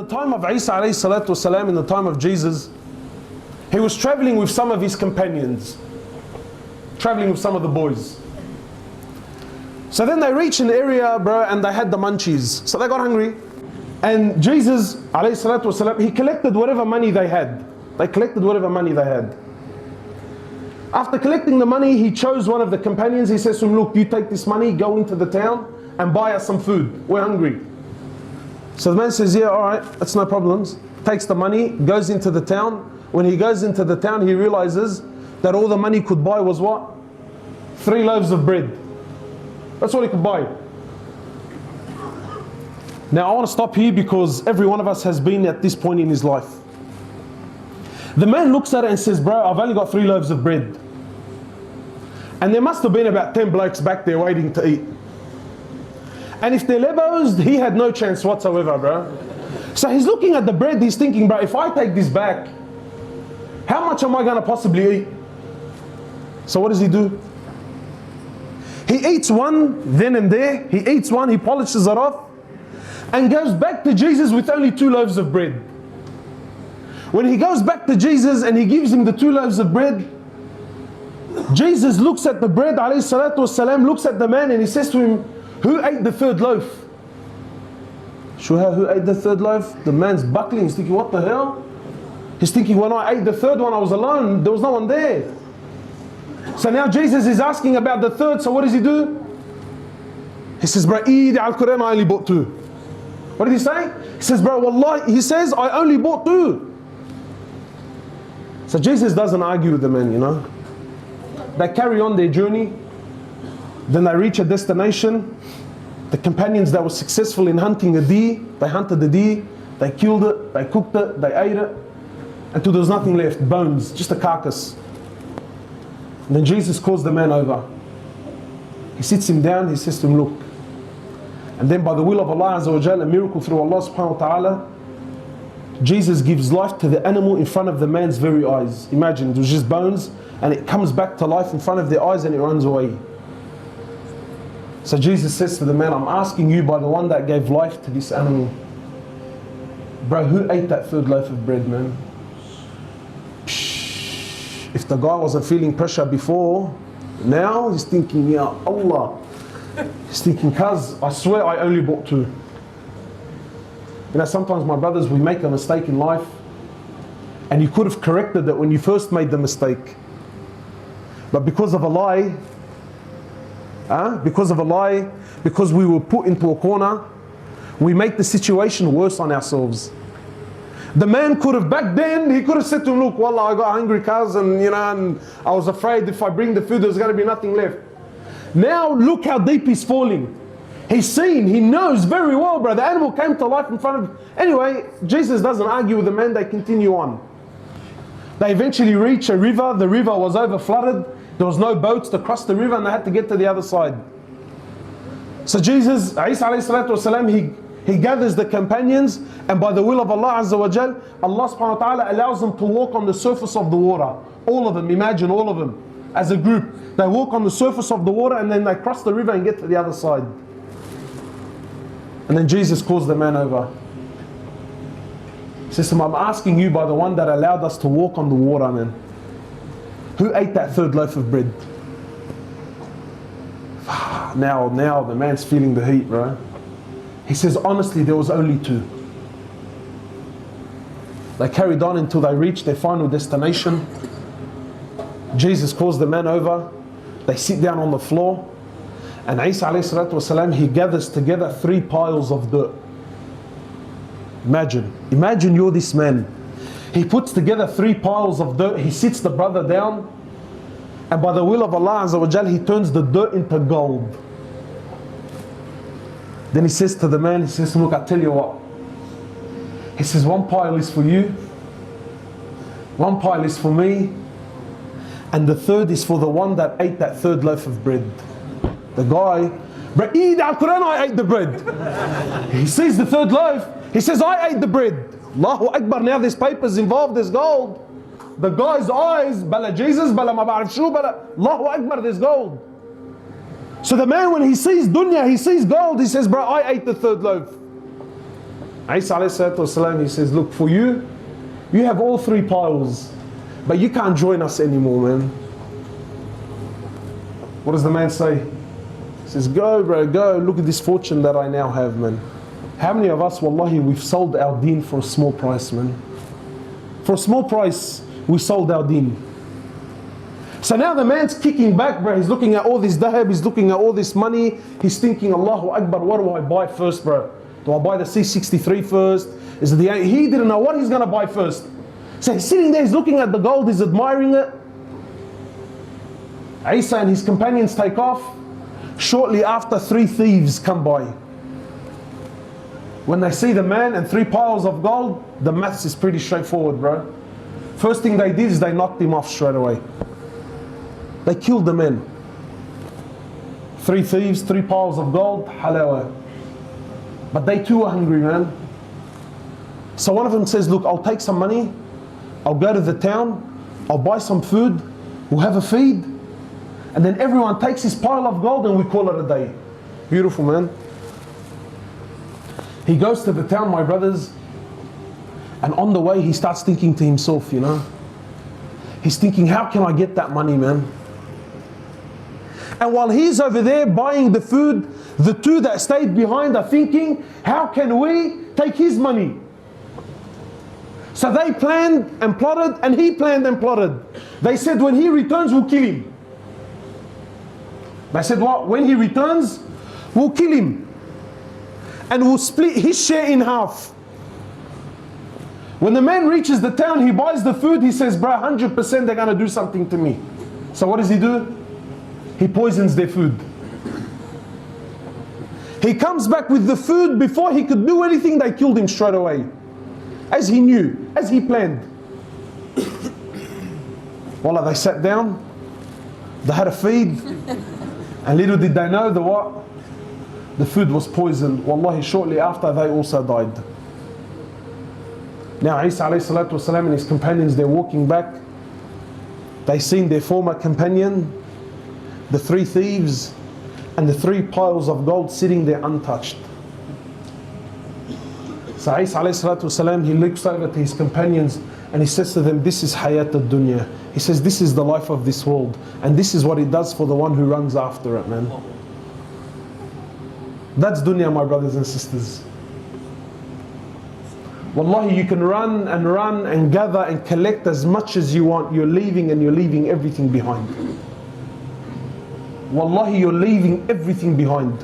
the time of Isa alayhi salatu wasalam, in the time of Jesus, he was traveling with some of his companions, traveling with some of the boys. So then they reached an area, bro, and they had the munchies. So they got hungry. And Jesus alayhi salatu wasalam, he collected whatever money they had. They collected whatever money they had. After collecting the money, he chose one of the companions. He says to him, look, you take this money, go into the town and buy us some food. We're hungry. So the man says, yeah, all right, that's no problems. Takes the money, goes into the town. When he goes into the town, he realizes that all the money could buy was what? 3 loaves of bread. That's all he could buy. Now I want to stop here because every one of us has been at this point in his life. The man looks at it and says, bro, I've only got 3 loaves of bread. And there must have been about 10 blokes back there waiting to eat. And if they're lebos, he had no chance whatsoever, bro. So he's looking at the bread, he's thinking, bro, if I take this back, how much am I going to possibly eat? So what does he do? He eats one then and there. He eats one, he polishes it off, and goes back to Jesus with only 2 loaves of bread. When he goes back to Jesus and he gives him the 2 loaves of bread, Jesus looks at the bread, alayhi salatu wasalam, looks at the man and he says to him, who ate the 3rd loaf? Shuha, who ate the 3rd loaf? The man's buckling, he's thinking, what the hell? He's thinking, when I ate the 3rd one, I was alone, there was no one there. So now Jesus is asking about the 3rd, so what does he do? He says, bro, eat al-Quran, I only bought 2. What did he say? He says, bro, wallahi, he says, I only bought 2. So Jesus doesn't argue with the man, you know. They carry on their journey. Then they reach a destination. The companions that were successful in hunting a deer, they hunted the deer, they killed it, they cooked it, they ate it, until there was nothing left, bones, just a carcass. And then Jesus calls the man over. He sits him down, he says to him, look. And then by the will of Allah Azza wa Jalla, a miracle through Allah subhanahu wa ta'ala, Jesus gives life to the animal in front of the man's very eyes. Imagine, it was just bones, and it comes back to life in front of their eyes and it runs away. So Jesus says to the man, I'm asking you by the one that gave life to this animal. Bro, who ate that 3rd loaf of bread, man? If the guy wasn't feeling pressure before, now he's thinking, ya Allah. He's thinking, cuz, I swear I only bought 2. You know, sometimes my brothers, we make a mistake in life and you could have corrected it when you first made the mistake. But because of a lie, because we were put into a corner, we make the situation worse on ourselves. The man could have, back then, he could have said to him, look, wallah, I got hungry cuz, and you know, and I was afraid if I bring the food, there's going to be nothing left. Now look how deep he's falling. He's seen, he knows very well, bro. The animal came to life in front of... Anyway, Jesus doesn't argue with the man, they continue on. They eventually reach a river, the river was over flooded, there was no boats to cross the river and they had to get to the other side. So Jesus, Isa alayhi salatu wasalam, he gathers the companions, and by the will of Allah Azza wa Jal, Allah subhanahu wa ta'ala allows them to walk on the surface of the water. All of them, imagine all of them, as a group. They walk on the surface of the water and then they cross the river and get to the other side. And then Jesus calls the man over. He says to him, I'm asking you by the one that allowed us to walk on the water, man. Who ate that 3rd loaf of bread? Now the man's feeling the heat, bro. He says, honestly, there was only 2. They carried on until they reached their final destination. Jesus calls the man over. They sit down on the floor. And Isa alayhi salatu wasalam, he gathers together 3 piles of dirt. Imagine you're this man. He puts together 3 piles of dirt. He sits the brother down. And by the will of Allah Azza wa Jal, he turns the dirt into gold. Then he says to the man, he says, look, I tell you what. He says, 1 pile is for you. 1 pile is for me. And the 3rd is for the one that ate that 3rd loaf of bread. The guy, but eat al-Quran, I ate the bread. He sees the 3rd loaf. He says, I ate the bread. Allahu Akbar, now there's papers involved, there's gold. The guy's eyes, bala Jesus, bala ma ba'arif shu, bala, Allahu Akbar, there's gold. So the man, when he sees dunya, he sees gold, he says, bro, I ate the 3rd loaf. Isa alayhi salatu, he says, look, for you, you have all 3 piles, but you can't join us anymore, man. What does the man say? He says, go bro, go, look at this fortune that I now have, man. How many of us, wallahi, we've sold our deen for a small price, man. For a small price, we sold our deen. So now the man's kicking back, bro. He's looking at all this dahab, he's looking at all this money. He's thinking, Allahu Akbar, what do I buy first, bro? Do I buy the C63 first? Is it the... He didn't know what he's going to buy first. So he's sitting there, he's looking at the gold, he's admiring it. Isa and his companions take off. Shortly after, 3 thieves come by. When they see the man and 3 piles of gold, the maths is pretty straightforward, bro. First thing they did is they knocked him off straight away. They killed the man. 3 thieves, 3 piles of gold, halawa. But they too are hungry, man. So one of them says, look, I'll take some money, I'll go to the town, I'll buy some food, we'll have a feed, and then everyone takes his pile of gold and we call it a day. Beautiful, man. He goes to the town, my brothers, and on the way he starts thinking to himself, you know. He's thinking, how can I get that money, man? And while he's over there buying the food, the 2 that stayed behind are thinking, how can we take his money? So they planned and plotted, and he planned and plotted. They said, when he returns, we'll kill him. They said, what? When he returns, we'll kill him. And we'll split his share in half. When the man reaches the town, he buys the food, he says, bro, 100% they're going to do something to me. So what does he do? He poisons their food. He comes back with the food. Before he could do anything, they killed him straight away. As he knew, as he planned. Wallah, they sat down, they had a feed, and little did they know the what? The food was poisoned. Wallahi, shortly after they also died. Now Isa alayhi salatu wasalam and his companions, they're walking back. They seen their former companion, the 3 thieves, and the 3 piles of gold sitting there untouched. So Isa alayhi salatu wasalam, he looks over to his companions and he says to them, this is hayat ad-dunya. He says, this is the life of this world, and this is what it does for the one who runs after it, man. That's dunya, my brothers and sisters. Wallahi, you can run and gather and collect as much as you want. You're leaving everything behind. Wallahi, you're leaving everything behind.